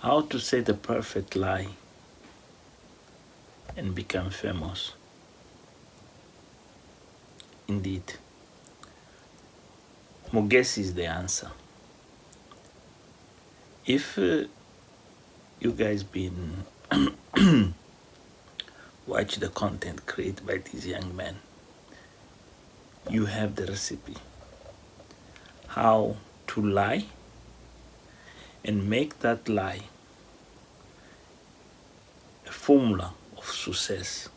How to say the perfect lie and become famous. Indeed, Mugesi is the answer. If you guys been watch the content created by this young man, you have the recipe how to lie and make that lie a formula of success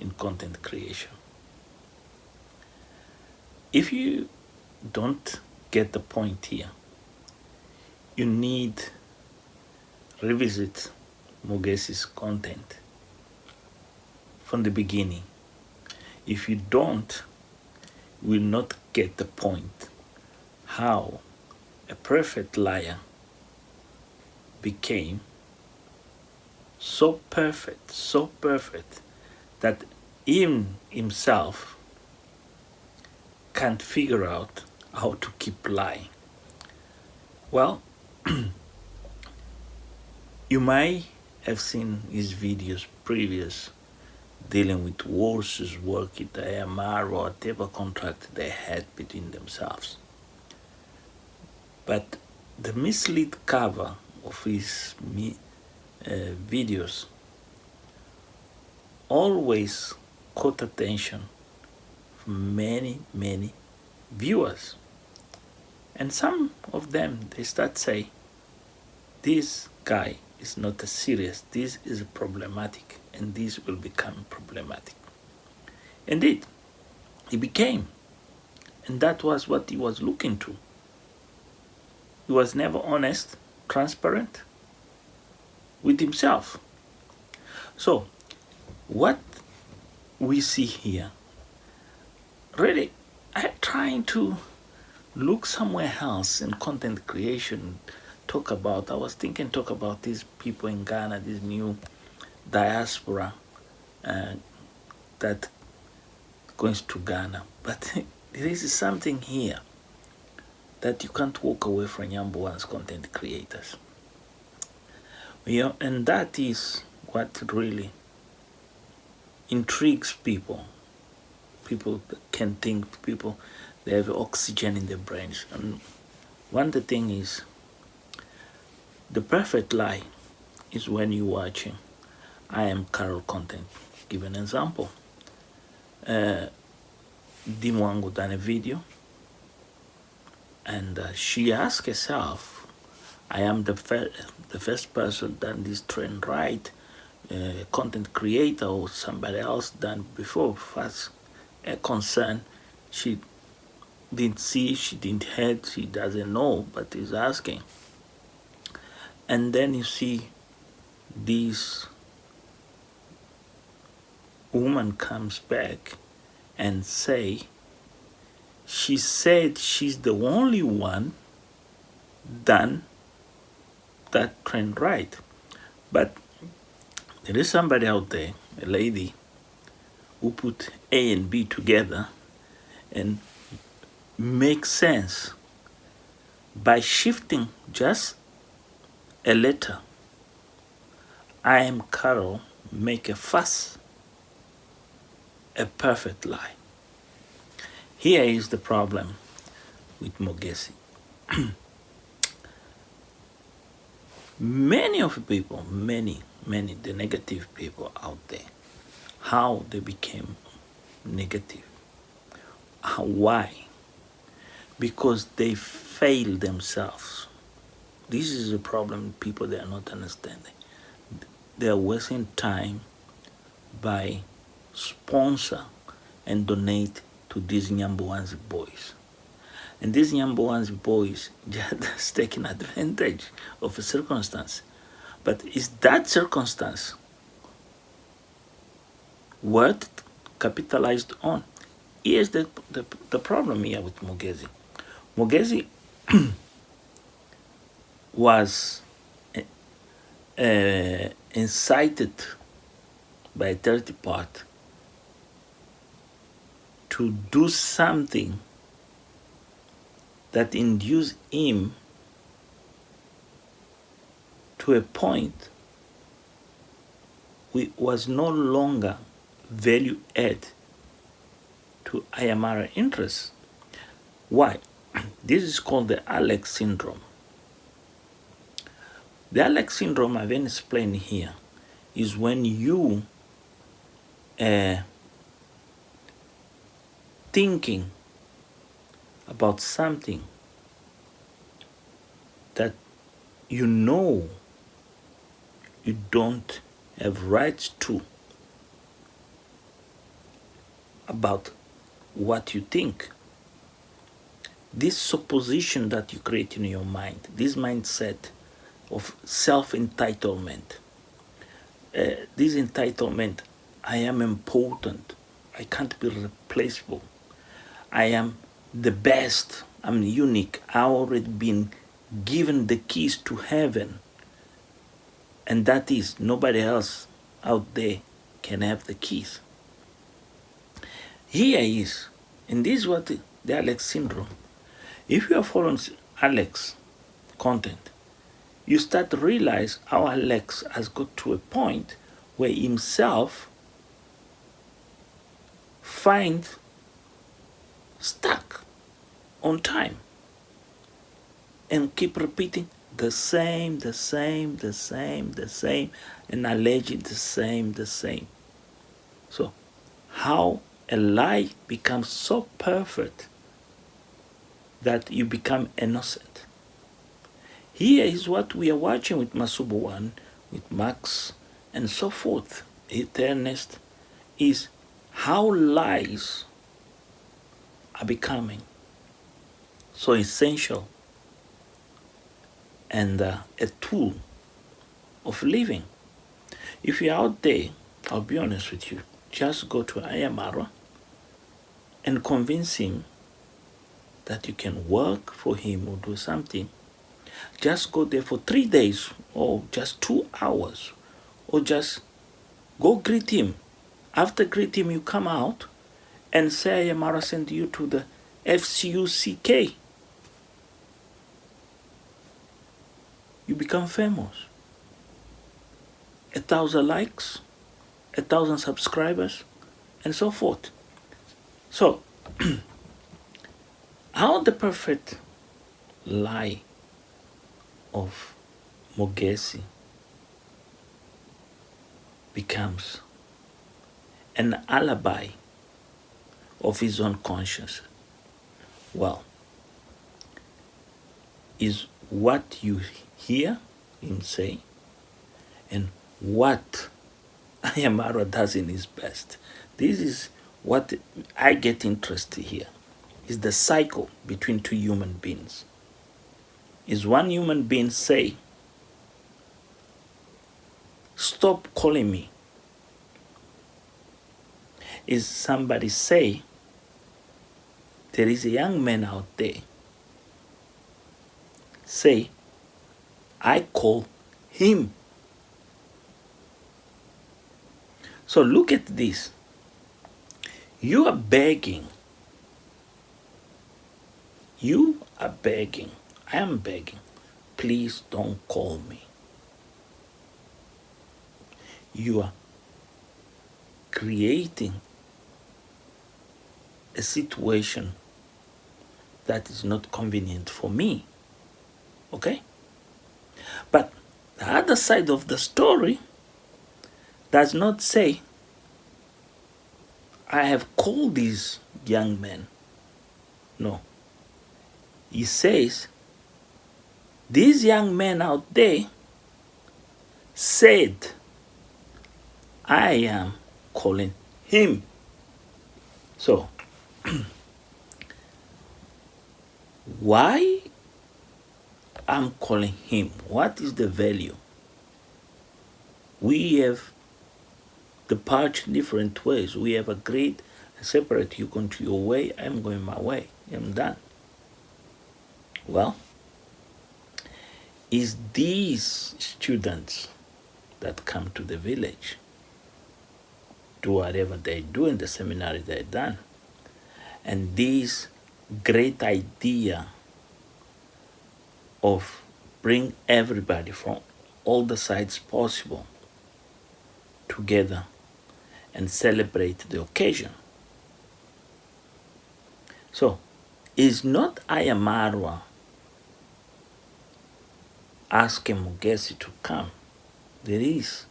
in content creation. If you don't get the point here, you need revisit Mugesi's content from the beginning. If you don't, you will not get the point how a perfect liar became so perfect that even himself can't figure out how to keep lying. Well, you might have seen his videos previous dealing with Walsh's work at the AMR or whatever contract they had between themselves. But the mislead cover of his videos always caught attention from many viewers. And some of them, they start saying, this guy is not a serious, this is problematic, and this will become problematic. Indeed, he became, and that was what he was looking to. He was never honest, transparent with himself. So, what we see here, really, I'm trying to look somewhere else in content creation, talk about these people in Ghana, this new diaspora that goes to Ghana. But there is something here that you can't walk away from Yamboan's content creators. And that is what really intrigues people. People can think, people, they have oxygen in their brains. And one of the things is, the perfect lie is when you're watching I Am Carol content. Give an example. Dimwango done a video, and she asked herself, I am the first person done this trend right, content creator or somebody else done before. First a concern, she didn't see, she didn't hear, she doesn't know, but is asking. And then you see this woman comes back and say, she said she's the only one done that trend right. But there is somebody out there, a lady, who put A and B together and make sense by shifting just a letter. I am Carol, make a fuss, a perfect lie. Here is the problem with Mugesi. Many of the people, many, the negative people out there, how they became negative. Why? Because they fail themselves. This is a problem people they are not understanding. They are wasting time by sponsor and donate to these Nyamboan's boys. And these Nyamboan's boys just taking advantage of a circumstance. But is that circumstance worth capitalized on? Here's the problem here with Mugesi. Mugesi was incited by a third party to do something that induced him to a point we was no longer value add to Ayamara interests. Why? This is called the Alex syndrome. The Alex syndrome I've explained here is when you thinking about something that you know you don't have rights to about what you think. This supposition that you create in your mind, this mindset of self-entitlement, this entitlement, I am important, I can't be replaceable, I am the best, I'm unique, I already been given the keys to heaven, and that is nobody else out there can have the keys. Here is, and this is what the Alex syndrome. If you are following Alex content, you start to realize how Alex has got to a point where himself find stuck on time and keep repeating the same, and alleging the same. So how a lie becomes so perfect that you become innocent. Here is what we are watching with Masubo 1, with Max, and so forth. Ernest, is how lies are becoming so essential and a tool of living. If you're out there, I'll be honest with you, just go to Ayamara and convince him that you can work for him or do something. Just go there for 3 days or just 2 hours, or just go greet him. After greet him, you come out and say Ayamara sent you to the FCUCK. You become famous. 1,000 likes, 1,000 subscribers, and so forth. So, how the perfect lie of Mogesi becomes an alibi of his own conscience. Well, is what you hear him say and what Ayamara does in his best. This is what I get interested here, is the cycle between two human beings. Is one human being say, stop calling me? Is somebody say, there is a young man out there, say, I call him. So look at this. You are begging. You are begging. I am begging. Please don't call me. You are creating a situation that is not convenient for me. Okay? But the other side of the story does not say, I have called these young men. No. He says, these young men out there said, I am calling him. So, why I'm calling him? What is the value? We have departed different ways. We have agreed and separate. You go to your way, I'm going my way. I'm done. Well, is these students that come to the village, do whatever they do in the seminary they done, and this great idea of bring everybody from all the sides possible together and celebrate the occasion. So, is not Ayamarwa asking Mugesi to come? There is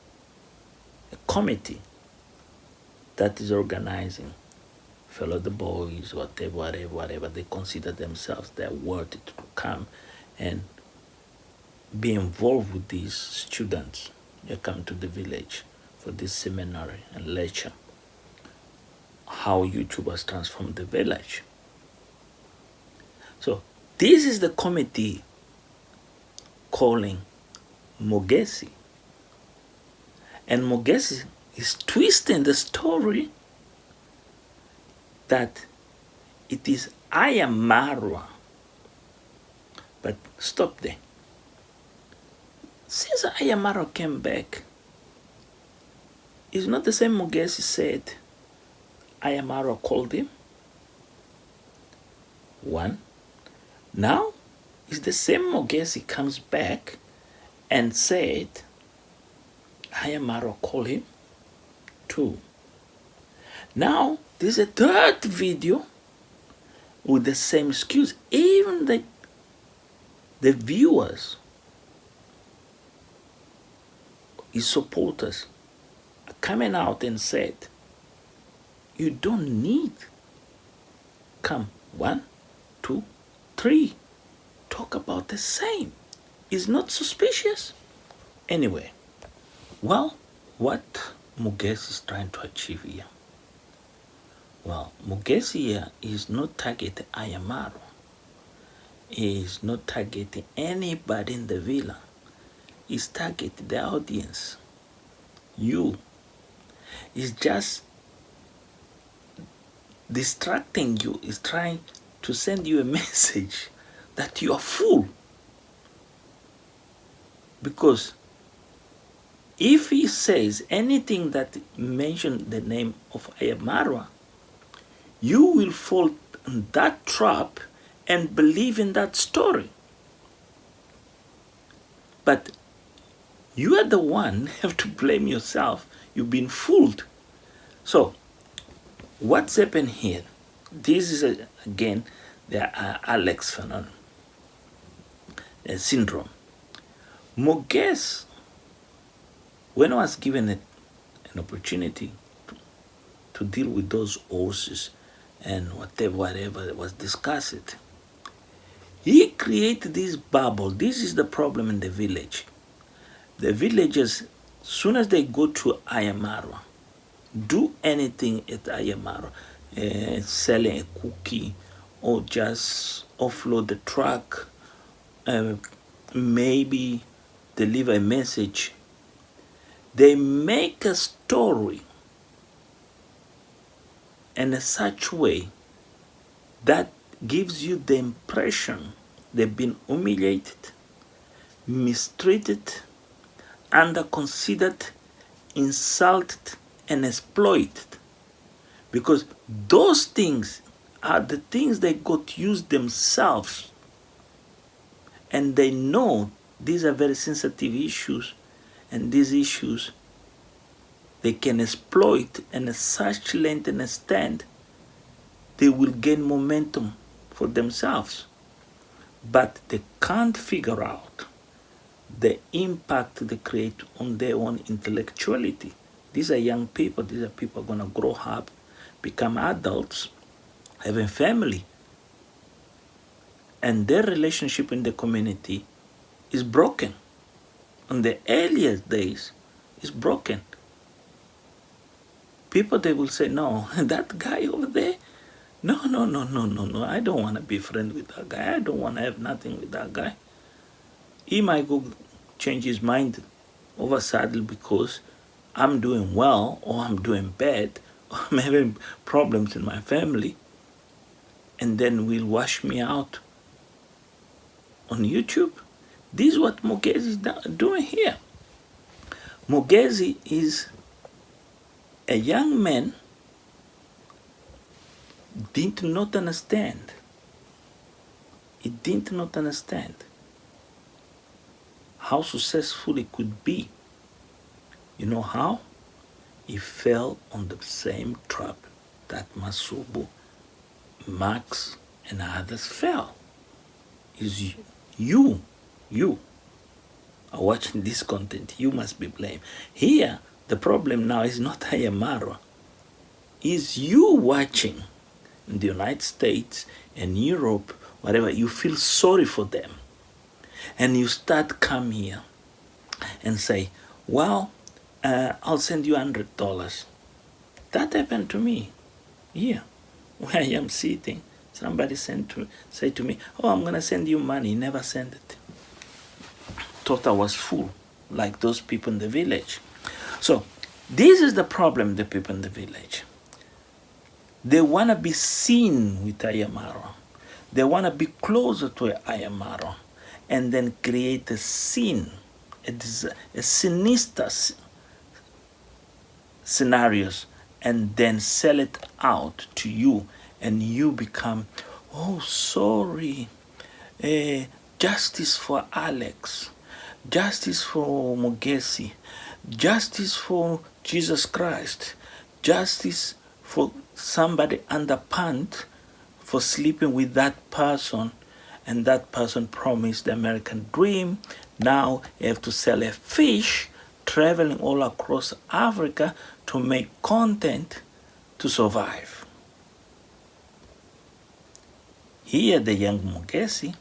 a committee that is organizing. Fellow the boys, whatever they consider themselves, they're worthy to come and be involved with these students. They come to the village for this seminar and lecture, how YouTubers transform the village. So this is the committee calling Mugesi. And Mugesi is twisting the story that it is Ayamarwa. But stop there. Since Ayamarwa came back, it's not the same Mugesi said Ayamarwa called him. One. Now, it's the same Mugesi comes back and said Ayamarwa called him. Two. Now, there's a third video with the same excuse. Even the viewers, his supporters, are coming out and said, you don't need come 1, 2, 3. Talk about the same. It's not suspicious. Anyway, well, what Mugesi is trying to achieve here? Well, Mugesi here is not targeting Ayamarwa. He is not targeting anybody in the villa. He's targeting the audience. You. He's just distracting you. He's trying to send you a message that you are full. Because if he says anything that mentions the name of Ayamarwa, you will fall in that trap and believe in that story. But you are the one who have to blame yourself. You've been fooled. So, what's happened here? This is, again, the Alex phenomenon, syndrome. Mugesi, when I was given an opportunity to deal with those horses and whatever was discussed, he created this bubble. This is the problem in the village. The villagers, soon as they go to Ayamarwa, do anything at Ayamarwa, selling a cookie or just offload the truck, maybe deliver a message, they make a story in a such way that gives you the impression they've been humiliated, mistreated, under-considered, insulted, and exploited. Because those things are the things they got used themselves. And they know these are very sensitive issues, and these issues they can exploit, and at such length and extent they will gain momentum for themselves. But they can't figure out the impact they create on their own intellectuality. These are young people. These are people going to grow up, become adults, having family. And their relationship in the community is broken. In the earliest days, it's broken. People, they will say, no, that guy over there, no, I don't want to be friends with that guy. I don't want to have nothing with that guy. He might go change his mind over suddenly because I'm doing well, or I'm doing bad, or I'm having problems in my family, and then will wash me out on YouTube. This is what Mugesi is doing here. Mugesi is a young man did not understand. He did not understand how successful he could be. You know how? He fell on the same trap that Masubu, Max, and others fell. Is you are watching this content, you must be blamed. Here, the problem now is not Ayamaro. Is you watching in the United States and Europe, whatever, you feel sorry for them. And you start come here and say, well, I'll send you $100. That happened to me here, where I am sitting. Somebody say to me, oh, I'm going to send you money. Never sent it. Thought I was full, like those people in the village. So this is the problem, the people in the village. They want to be seen with Ayamaro. They want to be closer to Ayamaro and then create a scene, a sinister scenarios, and then sell it out to you, and you become, oh, sorry, justice for Alex, justice for Mogesi, justice for Jesus Christ, justice for somebody underpants for sleeping with that person, and that person promised the American dream. Now you have to sell a fish, traveling all across Africa to make content to survive. Here the young Mogesi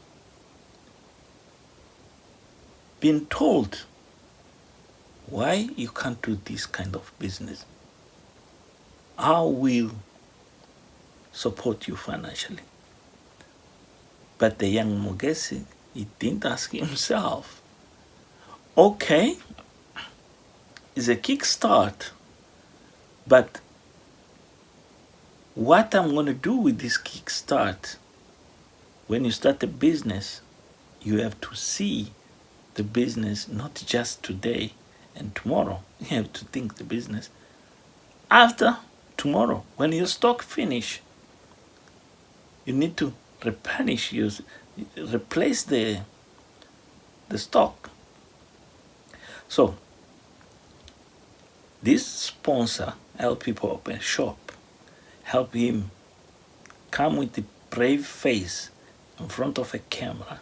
been told, why you can't do this kind of business? I will support you financially. But the young Mogesi, he didn't ask himself, okay, it's a kickstart, but what I'm going to do with this kickstart? When you start a business, you have to see the business not just today and tomorrow. You have to think the business after tomorrow. When your stock finish, you need to replenish, replace the stock. So this sponsor help people open a shop, help him come with a brave face in front of a camera,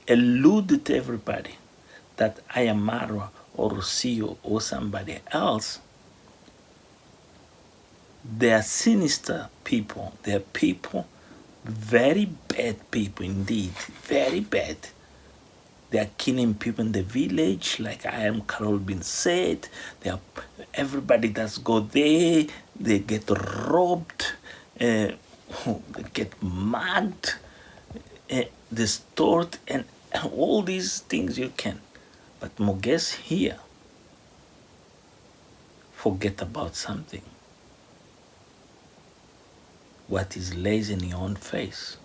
elude to everybody that Ayamaro or Rocio or somebody else, they are sinister people. They are people, very bad people indeed, very bad. They are killing people in the village, like I am Carol been said. They are, everybody that go there, they get robbed, they get mugged, distorted, and all these things you can. But Moges here, forget about something. What is lays in your own face.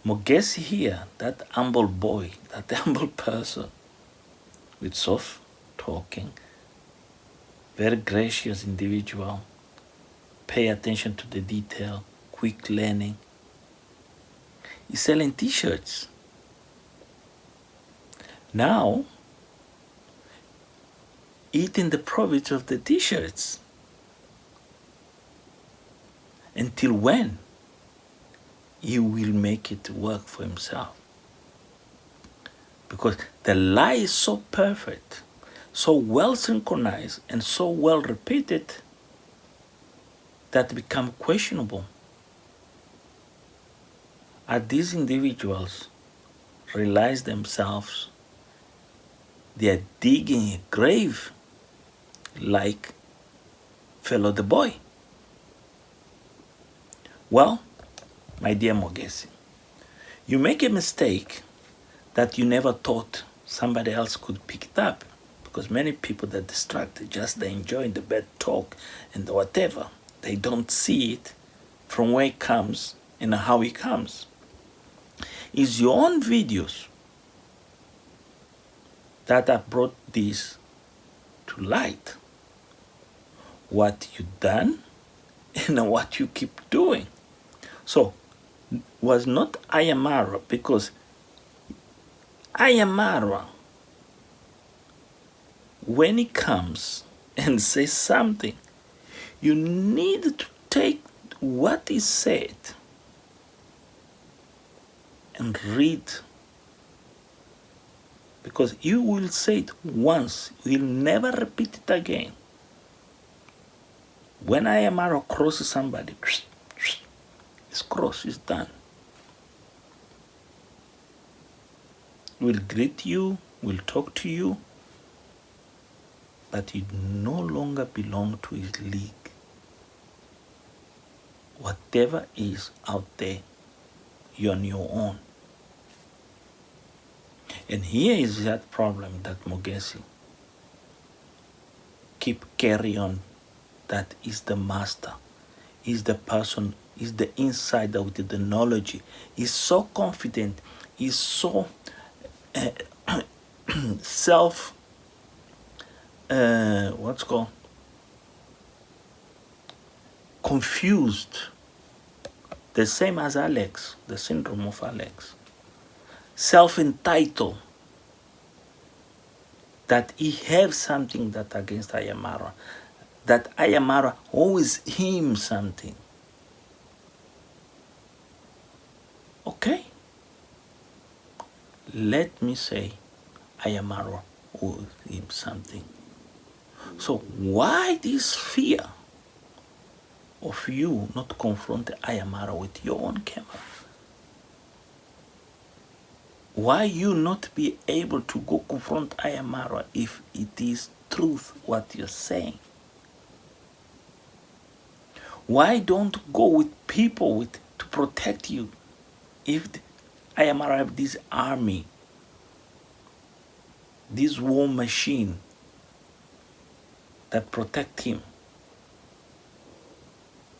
Mogesi here, that humble boy, that humble person, with soft talking, very gracious individual, pay attention to the detail, quick learning. He's selling t-shirts. Now, eating the profits of the t-shirts. Until when? He will make it work for himself. Because the lie is so perfect, so well synchronized, and so well repeated that become questionable. Are these individuals realize themselves they are digging a grave like fellow the boy? Well, my dear Mogesi, you make a mistake that you never thought somebody else could pick it up, because many people that distracted, just they enjoy the bad talk and the whatever. They don't see it from where it comes and how it comes. It's your own videos that have brought this to light. What you done and what you keep doing. So, was not Ayamaro, because Ayamara, when he comes and says something, you need to take what he said and read, because you will say it once, you will never repeat it again. When Ayamara crosses somebody, his cross is done. Will greet you, will talk to you, but you no longer belong to his league. Whatever is out there, you're on your own. And here is that problem that Mogesi keep carry on, that is the master, is the person, is the insider with the knowledge, is so confident, is so self, what's called, confused, the same as Alex, the syndrome of Alex, self-entitled, that he has something that against Ayamara, that Ayamara owes him something. Okay, let me say Ayamara owes him something. So why this fear of you not confront Ayamara with your own camera? Why you not be able to go confront Ayamara if it is truth what you're saying? Why don't go with people to protect you if Ayamara have this army, this war machine that protect him?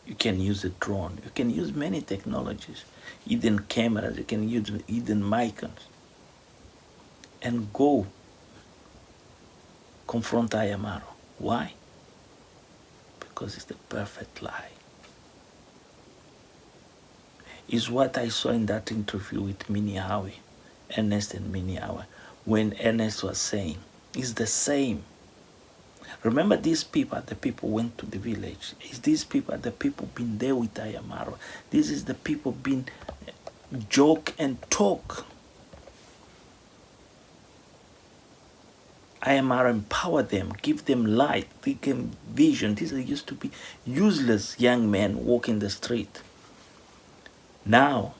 You can use a drone, you can use many technologies, hidden cameras, you can use hidden microphones, and go confront Ayamara. Why? Because it's the perfect lie. Is what I saw in that interview with Minnie Howie, Ernest and Minnie Howie, when Ernest was saying, it's the same. Remember, these people, the people went to the village. Is these people, the people been there with Ayamara. This is the people been joke and talk. Ayamara empower them, give them light, give them vision. These used to be useless young men walking the street. Now,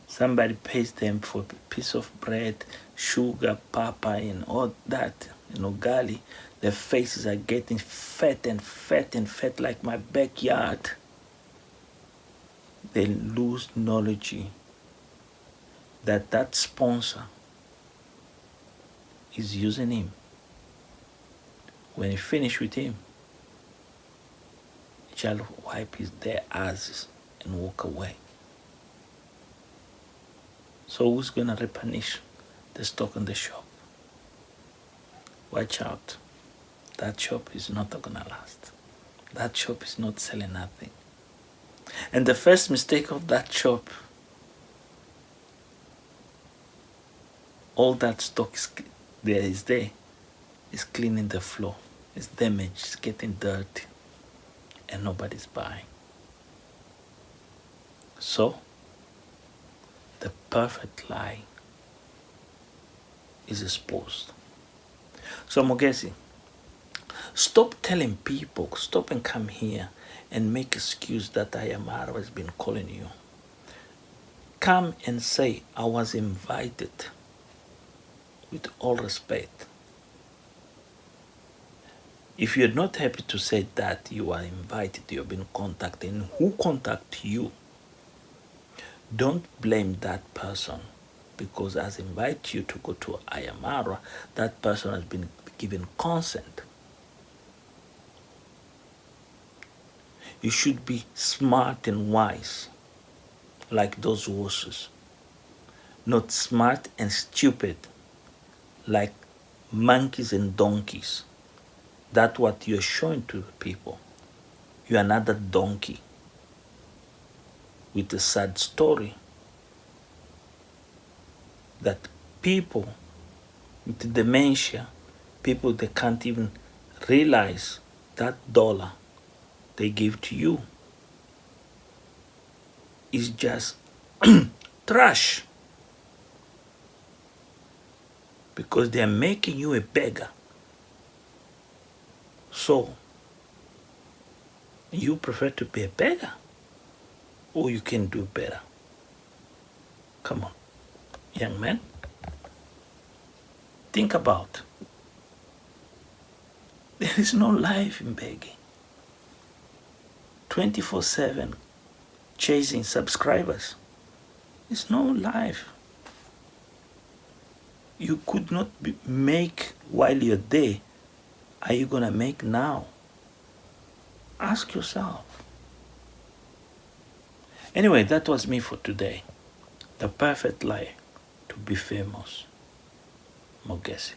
somebody pays them for a piece of bread, sugar, papa, and all that, gali. Their faces are getting fat and fat and fat like my backyard. They lose knowledge that sponsor is using him. When he finish with him, he shall wipe their asses and walk away. So who's gonna replenish the stock in the shop? Watch out. That shop is not gonna last. That shop is not selling nothing. And the first mistake of that shop, all that stock is cleaning the floor. It's damaged, it's getting dirty, and nobody's buying. So, the perfect lie is exposed. So Mogesi, stop telling people, stop and come here and make excuse that Ayamara has been calling you. Come and say, I was invited, with all respect. If you're not happy to say that you are invited, you've been contacted, and who contacted you, don't blame that person, because as invite you to go to Ayamara, that person has been given consent. You should be smart and wise, like those horses. Not smart and stupid, like monkeys and donkeys. That's what you're showing to people. You're another donkey with a sad story. that people with dementia, people that can't even realize that dollar they give to you is just trash, because they are making you a beggar. So you prefer to be a beggar, or you can do better? Come on, young man, think about. There is no life in begging. 24/7 chasing subscribers. It's no life. You could not make while you're there. Are you gonna make now? Ask yourself. Anyway, that was me for today. The perfect lie to be famous. Mogesi.